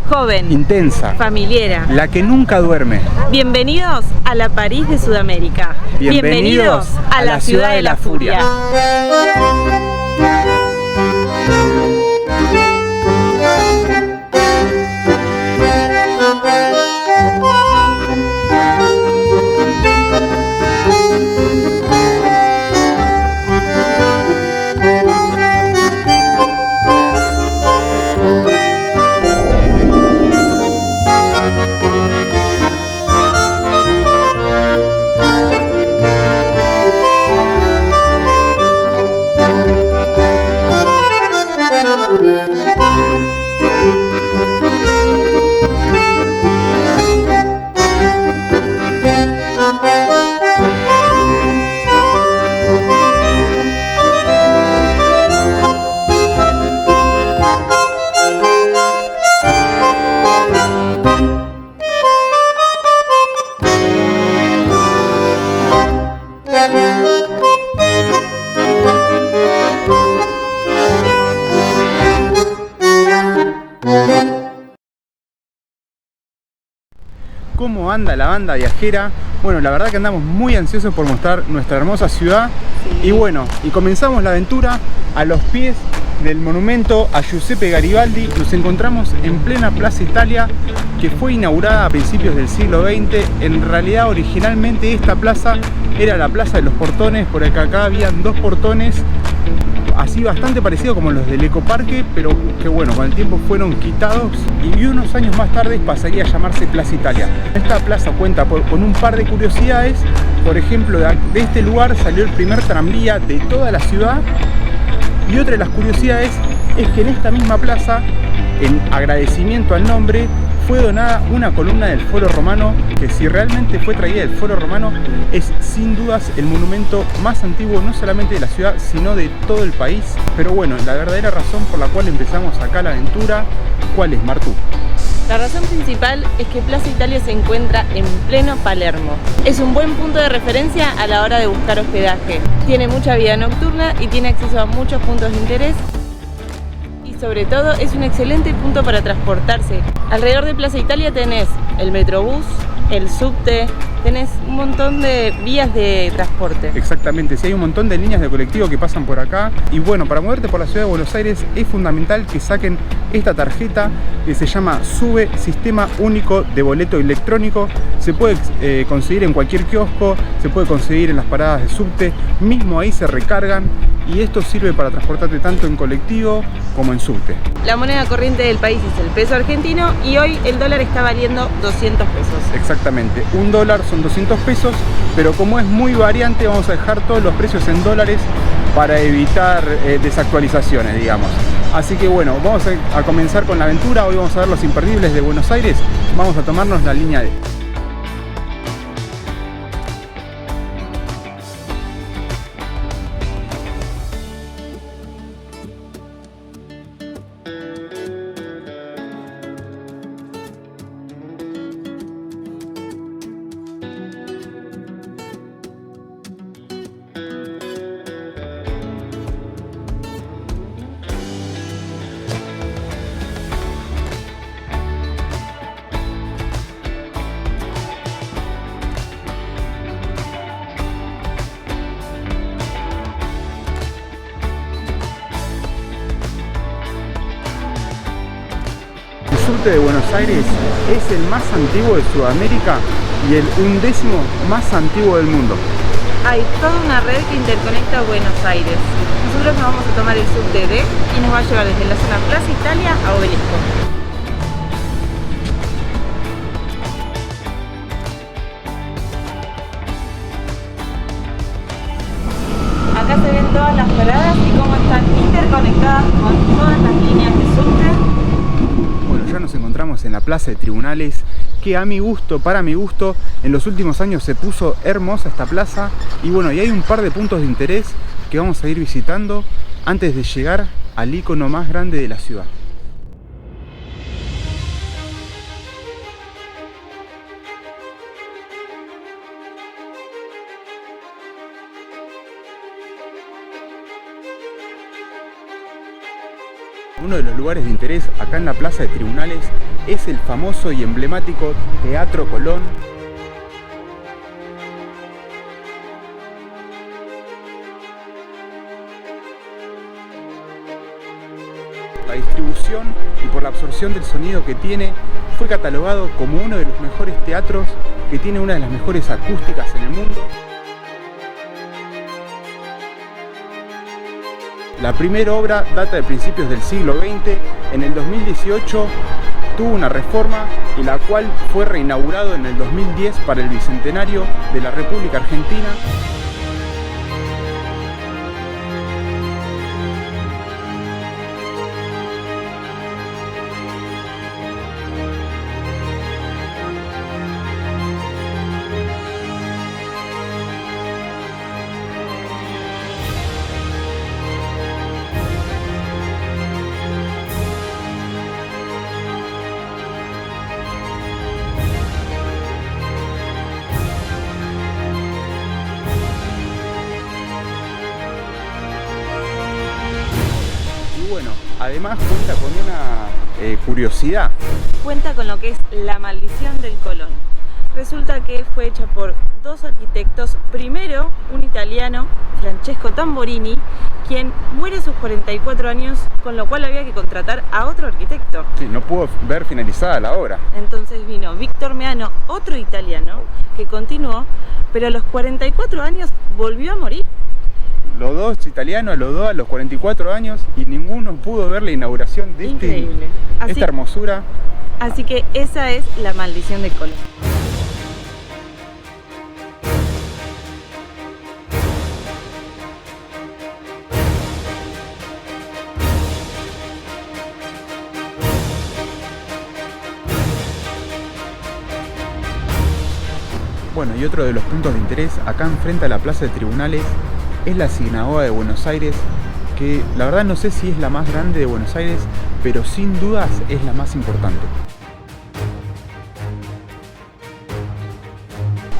joven, intensa, familiera, la que nunca duerme. Bienvenidos a la París de Sudamérica. Bienvenidos a la ciudad de la furia. ¿Cómo anda la banda viajera? Bueno, la verdad que andamos muy ansiosos por mostrar nuestra hermosa ciudad. Sí. Y bueno, comenzamos la aventura a los pies del monumento a Giuseppe Garibaldi. Nos encontramos en plena Plaza Italia, que fue inaugurada a principios del siglo XX. En realidad, originalmente esta plaza era la Plaza de los Portones, porque acá habían dos portones así bastante parecido como los del Ecoparque, pero que bueno, con el tiempo fueron quitados y unos años más tarde pasaría a llamarse Plaza Italia. Esta plaza cuenta con un par de curiosidades. Por ejemplo, de este lugar salió el primer tranvía de toda la ciudad, y otra de las curiosidades es que en esta misma plaza, en agradecimiento al nombre, fue donada una columna del Foro Romano, que si realmente fue traída del Foro Romano, es sin dudas el monumento más antiguo no solamente de la ciudad, sino de todo el país. Pero bueno, la verdadera razón por la cual empezamos acá la aventura, ¿cuál es, Martú? La razón principal es que Plaza Italia se encuentra en pleno Palermo. Es un buen punto de referencia a la hora de buscar hospedaje. Tiene mucha vida nocturna y tiene acceso a muchos puntos de interés. Sobre todo es un excelente punto para transportarse. Alrededor de Plaza Italia tenés el Metrobús, el subte, tenés un montón de vías de transporte. Exactamente, sí, hay un montón de líneas de colectivo que pasan por acá. Y bueno, para moverte por la ciudad de Buenos Aires es fundamental que saquen esta tarjeta que se llama SUBE, Sistema Único de Boleto Electrónico. Se puede conseguir en cualquier kiosco, se puede conseguir en las paradas de subte, mismo ahí se recargan. Y esto sirve para transportarte tanto en colectivo como en subte. La moneda corriente del país es el peso argentino y hoy el dólar está valiendo 200 pesos. Exactamente, un dólar son 200 pesos, pero como es muy variante vamos a dejar todos los precios en dólares para evitar desactualizaciones, digamos. Así que bueno, vamos a comenzar con la aventura. Hoy vamos a ver los imperdibles de Buenos Aires. Vamos a tomarnos la línea D. El subte de Buenos Aires es el más antiguo de Sudamérica y el 11º más antiguo del mundo. Hay toda una red que interconecta Buenos Aires. Nosotros nos vamos a tomar el subte D y nos va a llevar desde la zona Plaza Italia a Obelisco. Acá se ven todas las paradas y cómo están interconectadas con todas las líneas de subte. Bueno, ya nos encontramos en la Plaza de Tribunales, que a mi gusto, para mi gusto, en los últimos años se puso hermosa esta plaza. Y bueno, y hay un par de puntos de interés que vamos a ir visitando antes de llegar al icono más grande de la ciudad. uno de los lugares de interés acá en la Plaza de Tribunales es el famoso y emblemático Teatro Colón. La distribución y por la absorción del sonido que tiene, fue catalogado como uno de los mejores teatros, que tiene una de las mejores acústicas en el mundo. La primera obra data de principios del siglo XX. En el 2018 tuvo una reforma y la cual fue reinaugurado en el 2010 para el bicentenario de la República Argentina. Bueno, además cuenta con una curiosidad. Cuenta con lo que es la maldición del Colón. Resulta que fue hecha por dos arquitectos. Primero, un italiano, Francesco Tamborini, quien muere a sus 44 años, con lo cual había que contratar a otro arquitecto. Sí, no pudo ver finalizada la obra. Entonces vino Víctor Meano, otro italiano, que continuó, pero a los 44 años volvió a morir. Los dos italianos, los dos a los 44 años, y ninguno pudo ver la inauguración de esta hermosura. Así que esa es la maldición de Colón. Bueno, y otro de los puntos de interés acá enfrente a la Plaza de Tribunales es la Sinagoga de Buenos Aires, que la verdad no sé si es la más grande de Buenos Aires, pero sin dudas es la más importante.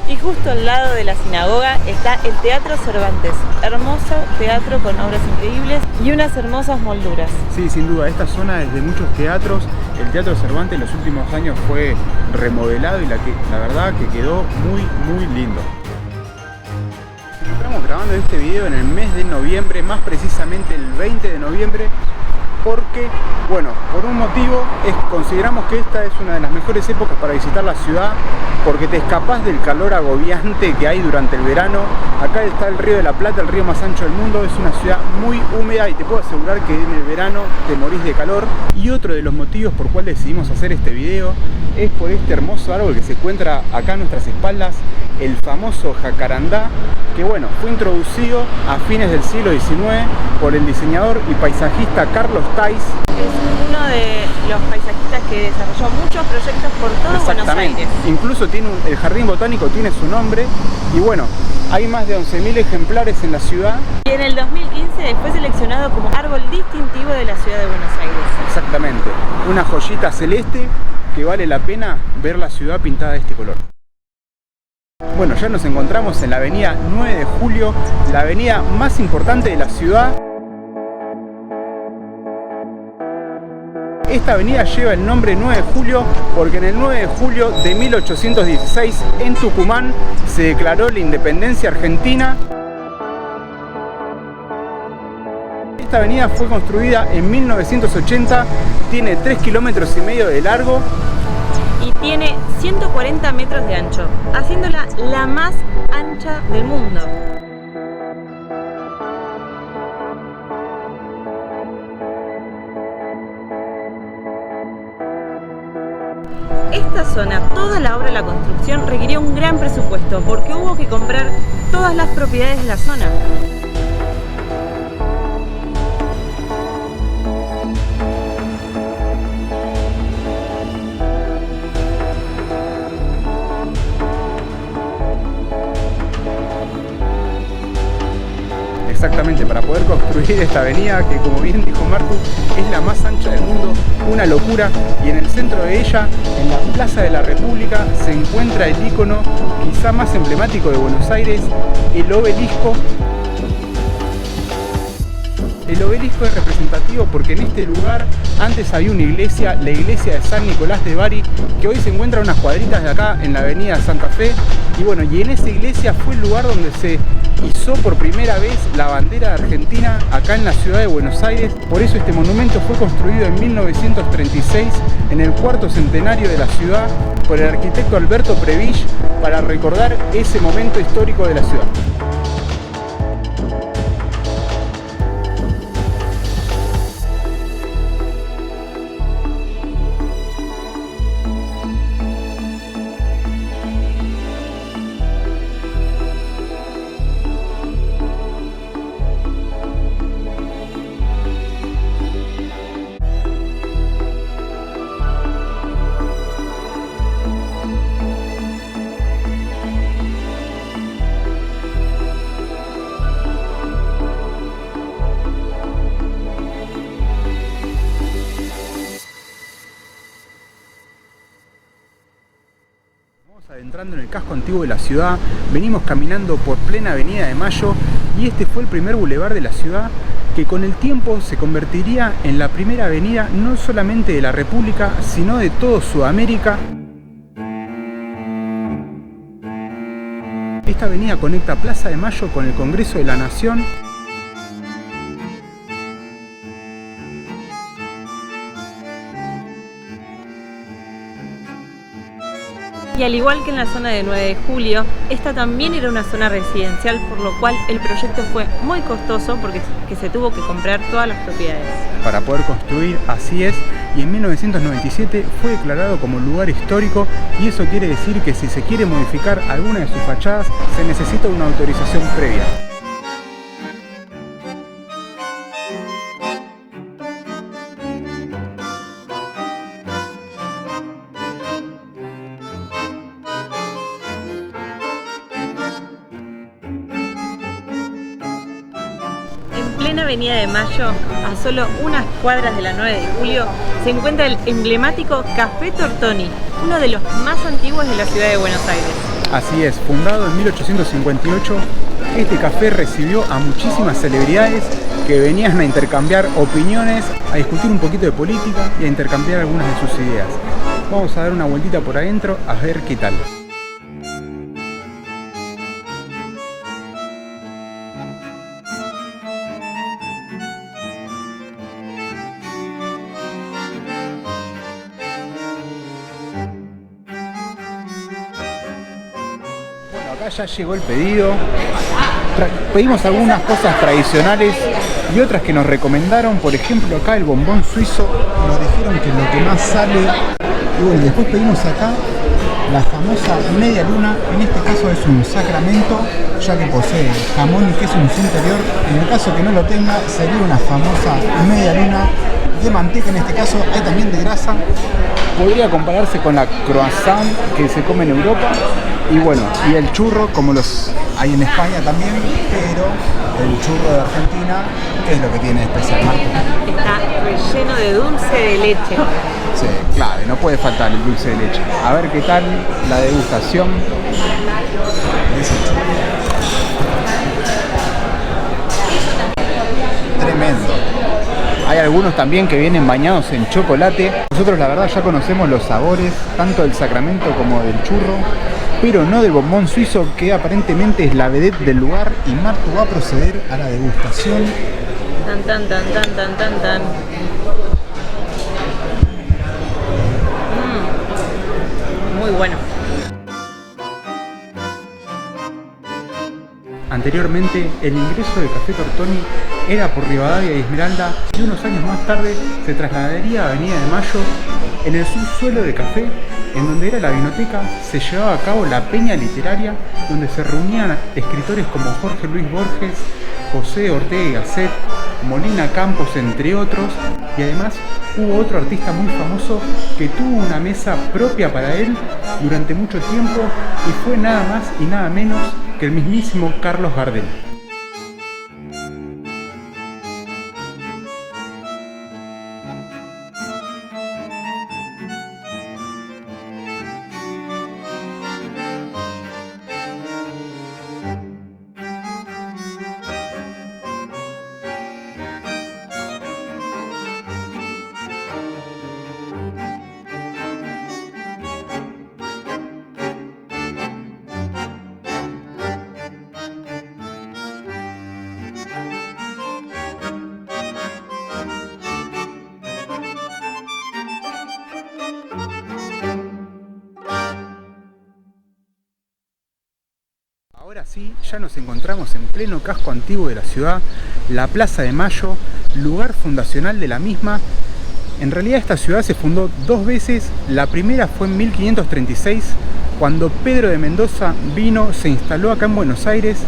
Y justo al lado de la sinagoga está el Teatro Cervantes, hermoso teatro con obras increíbles y unas hermosas molduras. Sí, sin duda, esta zona es de muchos teatros. El Teatro Cervantes en los últimos años fue remodelado y la verdad que quedó muy lindo. Estamos grabando este video en el mes de noviembre, más precisamente el 20 de noviembre, porque, bueno, por un motivo consideramos que esta es una de las mejores épocas para visitar la ciudad, porque te escapás del calor agobiante que hay durante el verano. Acá está el Río de la Plata, el río más ancho del mundo. Es una ciudad muy húmeda y te puedo asegurar que en el verano te morís de calor. Y otro de los motivos por cual decidimos hacer este video es por este hermoso árbol que se encuentra acá a nuestras espaldas, el famoso jacarandá, que bueno, fue introducido a fines del siglo XIX por el diseñador y paisajista Carlos Tais. Es uno de los paisajistas que desarrolló muchos proyectos por todo Buenos Aires. Incluso el jardín botánico tiene su nombre y bueno, hay más de 11.000 ejemplares en la ciudad. Y en el 2015 fue seleccionado como árbol distintivo de la ciudad de Buenos Aires. Exactamente, una joyita celeste que vale la pena ver la ciudad pintada de este color. Bueno, ya nos encontramos en la avenida 9 de Julio, la avenida más importante de la ciudad. Esta avenida lleva el nombre 9 de Julio porque en el 9 de julio de 1816 en Tucumán se declaró la independencia argentina. Esta avenida fue construida en 1980, tiene 3,5 kilómetros de largo y tiene 140 metros de ancho, haciéndola la más ancha del mundo. Esta zona, toda la obra de la construcción requirió un gran presupuesto porque hubo que comprar todas las propiedades de la zona. Exactamente, para poder construir esta avenida que, como bien dijo Marcus, es la más ancha del mundo, una locura. Y en el centro de ella, en la Plaza de la República, se encuentra el ícono quizá más emblemático de Buenos Aires, el obelisco. El obelisco es representativo porque en este lugar antes había una iglesia, la iglesia de San Nicolás de Bari, que hoy se encuentra a unas cuadritas de acá en la avenida Santa Fe. Y bueno, y en esa iglesia fue el lugar donde se izó por primera vez la bandera de Argentina acá en la ciudad de Buenos Aires. Por eso este monumento fue construido en 1936, en el cuarto centenario de la ciudad, por el arquitecto Alberto Prebisch, para recordar ese momento histórico de la ciudad. Adentrando en el casco antiguo de la ciudad, venimos caminando por plena Avenida de Mayo y este fue el primer bulevar de la ciudad que con el tiempo se convertiría en la primera avenida no solamente de la República, sino de toda Sudamérica. Esta avenida conecta Plaza de Mayo con el Congreso de la Nación. Y al igual que en la zona de 9 de julio, esta también era una zona residencial, por lo cual el proyecto fue muy costoso porque se tuvo que comprar todas las propiedades. Para poder construir, así es, y en 1997 fue declarado como lugar histórico, y eso quiere decir que si se quiere modificar alguna de sus fachadas, se necesita una autorización previa. En plena Avenida de Mayo, a solo unas cuadras de la 9 de julio, se encuentra el emblemático Café Tortoni, uno de los más antiguos de la ciudad de Buenos Aires. Así es, fundado en 1858, este café recibió a muchísimas celebridades que venían a intercambiar opiniones, a discutir un poquito de política y a intercambiar algunas de sus ideas. Vamos a dar una vueltita por adentro a ver qué tal. Acá ya llegó el pedido. Pedimos algunas cosas tradicionales y otras que nos recomendaron. Por ejemplo, acá el bombón suizo, nos dijeron que es lo que más sale. Y bueno, después pedimos acá la famosa media luna. En este caso es un sacramento, ya que posee jamón y queso en su interior. En el caso que no lo tenga, sería una famosa media luna de manteca. En este caso hay también de grasa. Podría compararse con la croissant que se come en Europa. Y bueno, y el churro, como los hay en España también, pero el churro de Argentina, ¿qué es lo que tiene de especial, Marco? Está relleno de dulce de leche. Sí, clave, no puede faltar el dulce de leche. A ver qué tal la degustación de ese churro. Tremendo. Hay algunos también que vienen bañados en chocolate. Nosotros la verdad ya conocemos los sabores, tanto del sacramento como del churro, pero no del bombón suizo, que aparentemente es la vedette del lugar, y Marco va a proceder a la degustación. Tan tan tan tan tan tan tan. Muy bueno. Anteriormente, el ingreso de Café Tortoni era por Rivadavia y Esmeralda, y unos años más tarde se trasladaría a Avenida de Mayo. En el subsuelo de Café, en donde era la vinoteca, se llevaba a cabo la peña literaria, donde se reunían escritores como Jorge Luis Borges, José Ortega y Gasset, Molina Campos, entre otros, y además hubo otro artista muy famoso que tuvo una mesa propia para él durante mucho tiempo, y fue nada más y nada menos que el mismísimo Carlos Gardel. ahora sí, ya nos encontramos en pleno casco antiguo de la ciudad, la Plaza de Mayo, lugar fundacional de la misma. En realidad esta ciudad se fundó dos veces. La primera fue en 1536, cuando Pedro de Mendoza se instaló acá en Buenos Aires,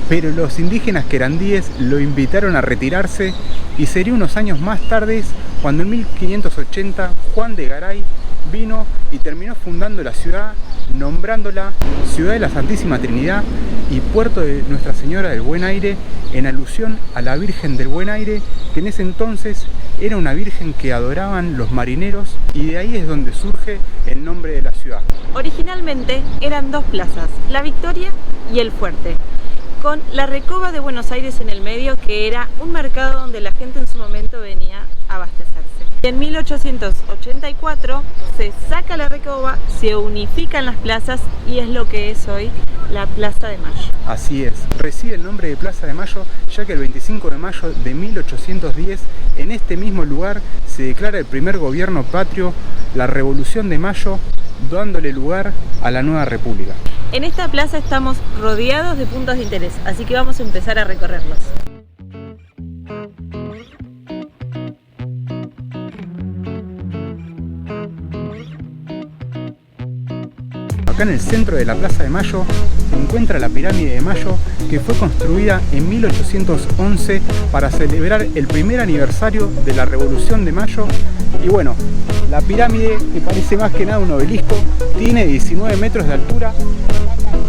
pero los indígenas querandíes lo invitaron a retirarse, y sería unos años más tarde cuando en 1580 Juan de Garay vino y terminó fundando la ciudad, nombrándola Ciudad de la Santísima Trinidad y Puerto de Nuestra Señora del Buen Aire, en alusión a la Virgen del Buen Aire, que en ese entonces era una virgen que adoraban los marineros, y de ahí es donde surge el nombre de la ciudad. Originalmente eran dos plazas, la Victoria y el Fuerte, con la Recoba de Buenos Aires en el medio, que era un mercado donde la gente en su momento venía a abastecerse. En 1884 se saca la Recoba, se unifican las plazas y es lo que es hoy la Plaza de Mayo. Así es, recibe el nombre de Plaza de Mayo ya que el 25 de mayo de 1810 en este mismo lugar se declara el primer gobierno patrio, la Revolución de Mayo, dándole lugar a la nueva república. En esta plaza estamos rodeados de puntos de interés, así que vamos a empezar a recorrerlos. Acá en el centro de la Plaza de Mayo se encuentra la Pirámide de Mayo, que fue construida en 1811 para celebrar el primer aniversario de la Revolución de Mayo. Y bueno, la pirámide, que parece más que nada un obelisco, tiene 19 metros de altura,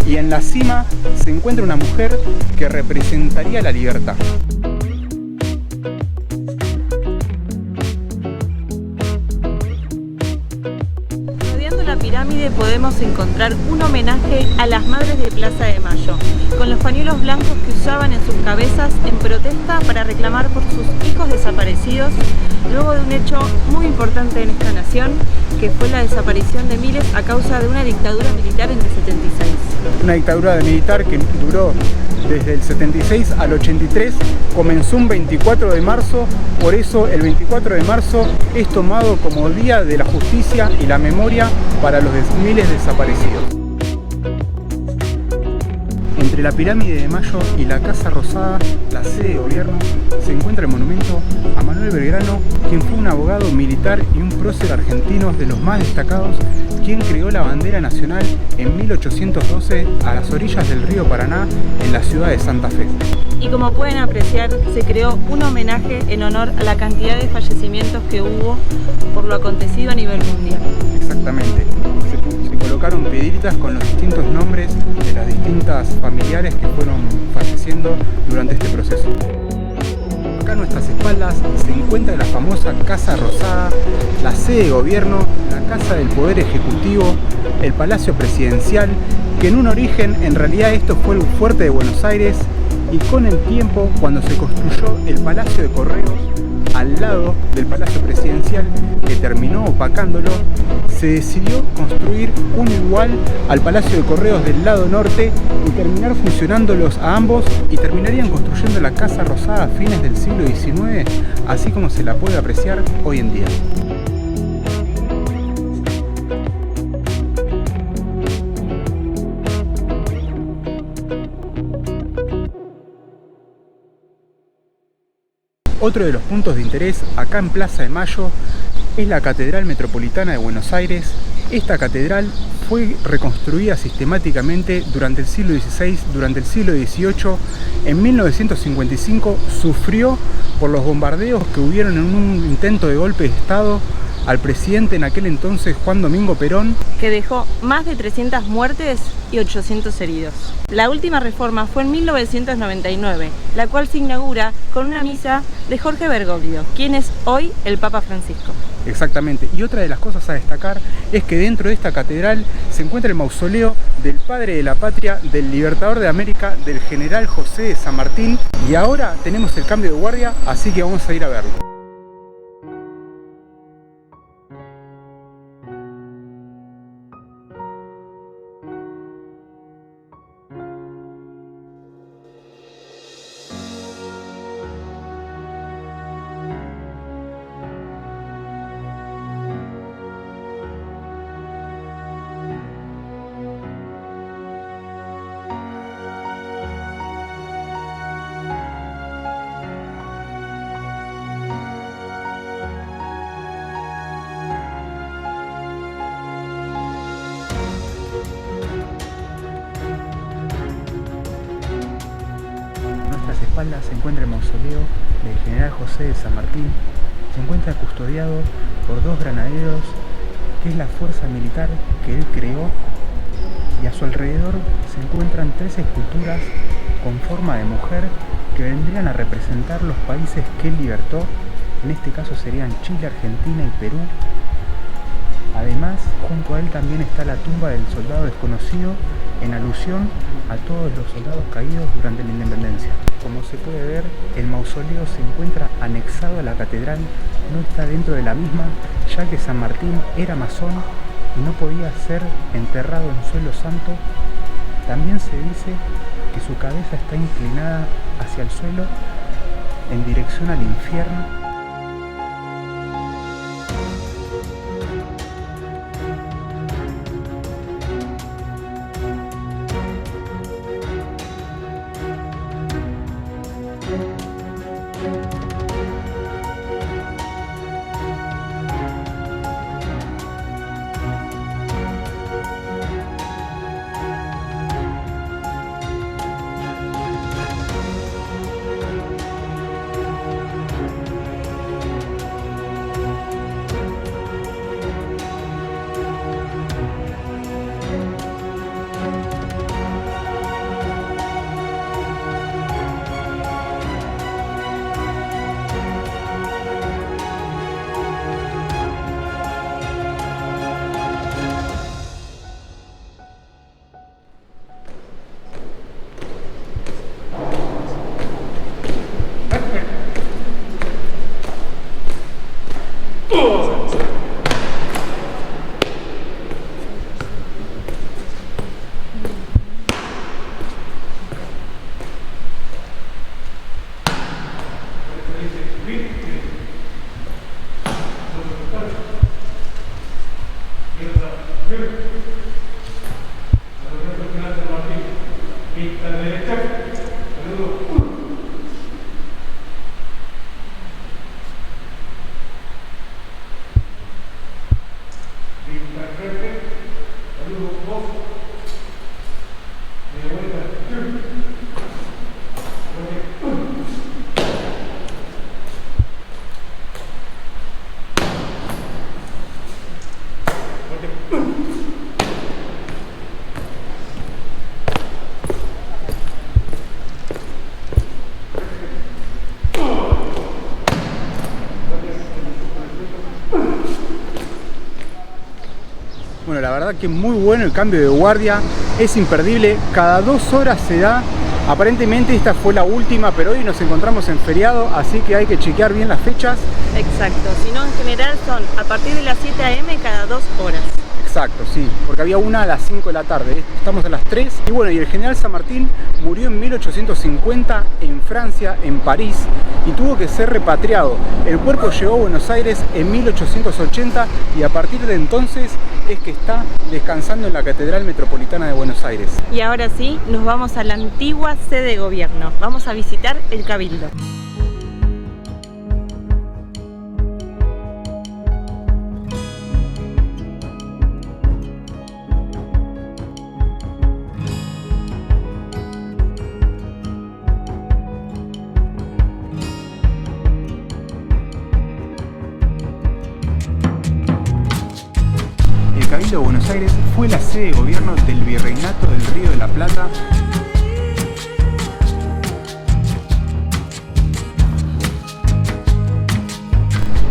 y en la cima se encuentra una mujer que representaría la libertad. La pirámide podemos encontrar un homenaje a las madres de Plaza de Mayo, con los pañuelos blancos que usaban en sus cabezas en protesta para reclamar por sus hijos desaparecidos, luego de un hecho muy importante en esta nación, que fue la desaparición de miles a causa de una dictadura militar en el 76. Una dictadura militar que duró desde el 76 al 83, comenzó un 24 de marzo, por eso el 24 de marzo es tomado como Día de la Justicia y la Memoria para los miles desaparecidos. Entre la Pirámide de Mayo y la Casa Rosada, la sede de gobierno, se encuentra el monumento a Manuel Belgrano, quien fue un abogado militar y un prócer argentino de los más destacados, quien creó la bandera nacional en 1812 a las orillas del río Paraná, en la ciudad de Santa Fe. Y como pueden apreciar, se creó un homenaje en honor a la cantidad de fallecimientos que hubo por lo acontecido a nivel mundial. Exactamente. Se colocaron piedritas con los distintos nombres de las distintas familiares que fueron falleciendo durante este proceso. Acá a nuestras espaldas se encuentra la famosa Casa Rosada, la sede de gobierno, la Casa del Poder Ejecutivo, el Palacio Presidencial, que en un origen en realidad esto fue el Fuerte de Buenos Aires, y con el tiempo, cuando se construyó el Palacio de Correos al lado del Palacio Presidencial, que terminó opacándolo, se decidió construir uno igual al Palacio de Correos del lado norte y terminar funcionándolos a ambos, y terminarían construyendo la Casa Rosada a fines del siglo XIX, así como se la puede apreciar hoy en día. Otro de los puntos de interés acá en Plaza de Mayo es la Catedral Metropolitana de Buenos Aires. Esta catedral fue reconstruida sistemáticamente durante el siglo XVI, durante el siglo XVIII. En 1955 sufrió por los bombardeos que hubieron en un intento de golpe de Estado al presidente en aquel entonces, Juan Domingo Perón, que dejó más de 300 muertes y 800 heridos. La última reforma fue en 1999, la cual se inaugura con una misa de Jorge Bergoglio, quien es hoy el Papa Francisco. Exactamente, y otra de las cosas a destacar es que dentro de esta catedral se encuentra el mausoleo del padre de la patria, del libertador de América, del general José de San Martín, y ahora tenemos el cambio de guardia, así que vamos a ir a verlo. espaldas se encuentra el mausoleo del general José de San Martín. Se encuentra custodiado por 2 granaderos, que es la fuerza militar que él creó, y a su alrededor se encuentran 3 esculturas con forma de mujer que vendrían a representar los países que él libertó. En este caso serían Chile, Argentina y Perú. Además, junto a él también está la tumba del soldado desconocido, en alusión a todos los soldados caídos durante la independencia. Como se puede ver, el mausoleo se encuentra anexado a la catedral, no está dentro de la misma, ya que San Martín era masón y no podía ser enterrado en suelo santo. También se dice que su cabeza está inclinada hacia el suelo en dirección al infierno. Bueno, la verdad que muy bueno el cambio de guardia, es imperdible, cada 2 horas se da. Aparentemente esta fue la última, pero hoy nos encontramos en feriado, así que hay que chequear bien las fechas. Exacto, si no en general son a partir de las 7 AM cada 2 horas. Exacto, sí, porque había una a las 5 de la tarde, estamos a las 3. Y bueno, y el general San Martín murió en 1850 en Francia, en París, y tuvo que ser repatriado. El cuerpo llegó a Buenos Aires en 1880 y a partir de entonces es que está descansando en la Catedral Metropolitana de Buenos Aires. Y ahora sí, nos vamos a la antigua sede de gobierno. Vamos a visitar el Cabildo. El Cabildo de Buenos Aires fue la sede de gobierno del Virreinato del Río de la Plata.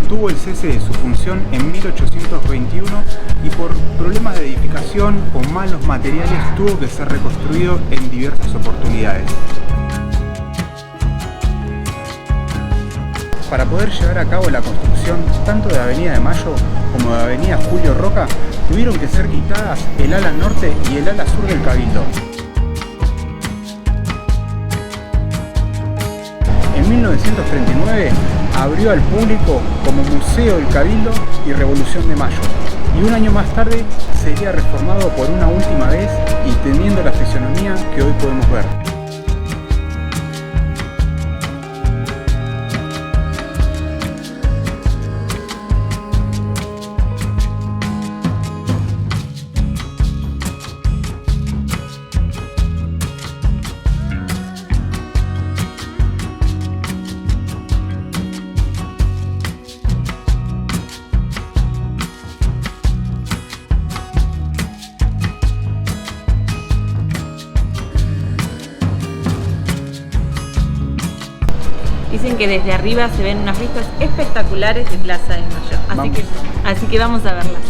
Tuvo el cese de su función en 1821 y por problemas de edificación o malos materiales tuvo que ser reconstruido en diversas oportunidades. Para poder llevar a cabo la construcción tanto de Avenida de Mayo como de Avenida Julio Roca, tuvieron que ser quitadas el ala norte y el ala sur del Cabildo. En 1939 abrió al público como Museo del Cabildo y Revolución de Mayo, y un año más tarde sería reformado por una última vez y teniendo la fisonomía que hoy podemos ver. Dicen que desde arriba se ven unas vistas espectaculares de Plaza de Mayo. Así que vamos a verlas.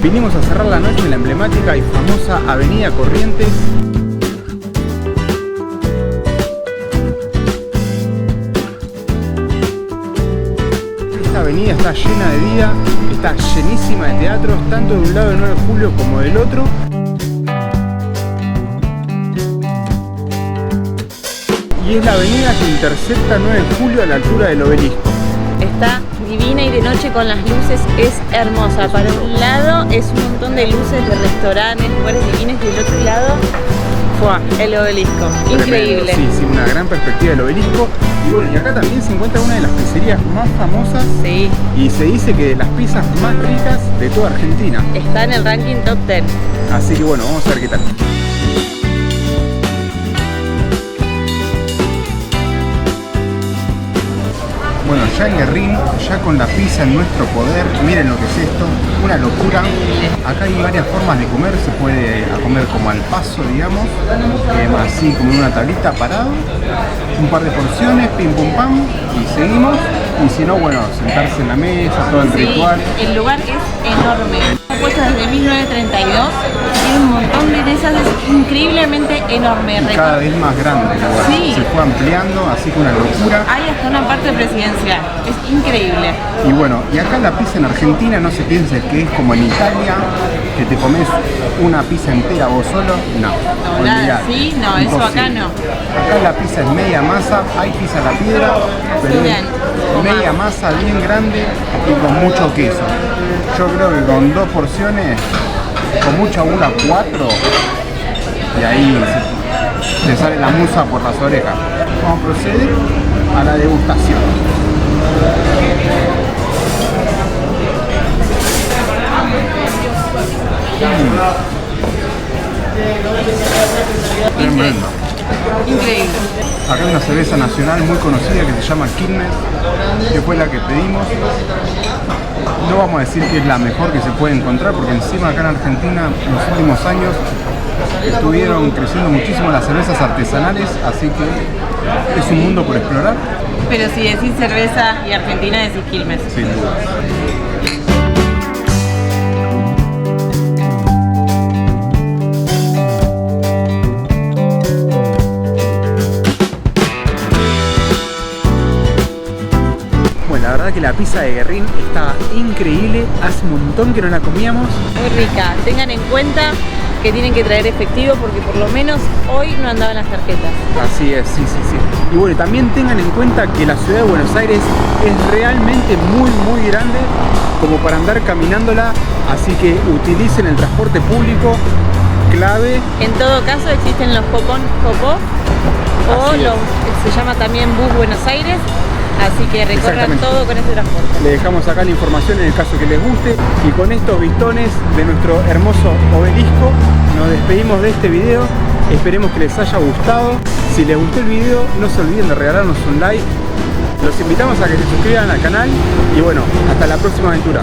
Vinimos a cerrar la noche en la emblemática y famosa Avenida Corrientes. Esta avenida está llena de vida, está llenísima de teatros, tanto de un lado del 9 de julio como del otro. Y es la avenida que intercepta 9 de julio a la altura del Obelisco. Está divina y de noche con las luces es hermosa. Para un lado es un montón de luces de restaurantes, lugares divinos, y del otro lado, ¡fua!, el Obelisco. Increíble. Sí, sí, una gran perspectiva del Obelisco. Y bueno, y acá también se encuentra una de las pizzerías más famosas. Sí. Y se dice que de las pizzas más ricas de toda Argentina. Está en el ranking top 10. Así que bueno, vamos a ver qué tal. Bueno, ya en Guerrín, ya con la pizza en nuestro poder, miren lo que es esto, una locura. Acá hay varias formas de comer, se puede comer como al paso, digamos, así como en una tablita parado, un par de porciones, pim pum pam, y seguimos. Y si no, bueno, sentarse en la mesa, todo el ritual. El lugar es enorme. Está puesto desde 1932, tiene un montón de mesas, es increíblemente enorme. Y cada vez más grande el lugar. Sí. Se fue ampliando, así que una locura. Hay hasta una parte presidencial, es increíble. Y bueno, y acá la pizza en Argentina no se piense que es como en Italia, que te comes una pizza entera vos solo. No, nada, sí, no, eso imposible. acá no. Acá la pizza es media masa, hay pizza a la piedra, pero es media masa bien grande y con mucho queso. Yo creo que con 2 porciones, con mucha una 4, y ahí te sale la musa por las orejas. Vamos a proceder a la degustación. Tremendo. Increíble. Acá hay una cerveza nacional muy conocida que se llama Quilmes, que fue la que pedimos. No vamos a decir que es la mejor que se puede encontrar, porque encima acá en Argentina en los últimos años estuvieron creciendo muchísimo las cervezas artesanales, así que es un mundo por explorar. Pero si decís cerveza y Argentina, decís Quilmes. Sin duda. La verdad que la pizza de Guerrín está increíble, hace un montón que no la comíamos. Muy rica, tengan en cuenta que tienen que traer efectivo porque por lo menos hoy no andaban las tarjetas. Así es, sí, sí, sí. Y bueno, también tengan en cuenta que la ciudad de Buenos Aires es realmente muy grande como para andar caminándola, así que utilicen el transporte público, clave. En todo caso existen los Hop-on, Hop-off, o se llama también Bus Buenos Aires. Así que recorran todo con este transporte. Le dejamos acá la información en el caso que les guste. Y con estos vistones de nuestro hermoso obelisco, nos despedimos de este video. Esperemos que les haya gustado. Si les gustó el video, no se olviden de regalarnos un like. Los invitamos a que se suscriban al canal. Y bueno, hasta la próxima aventura.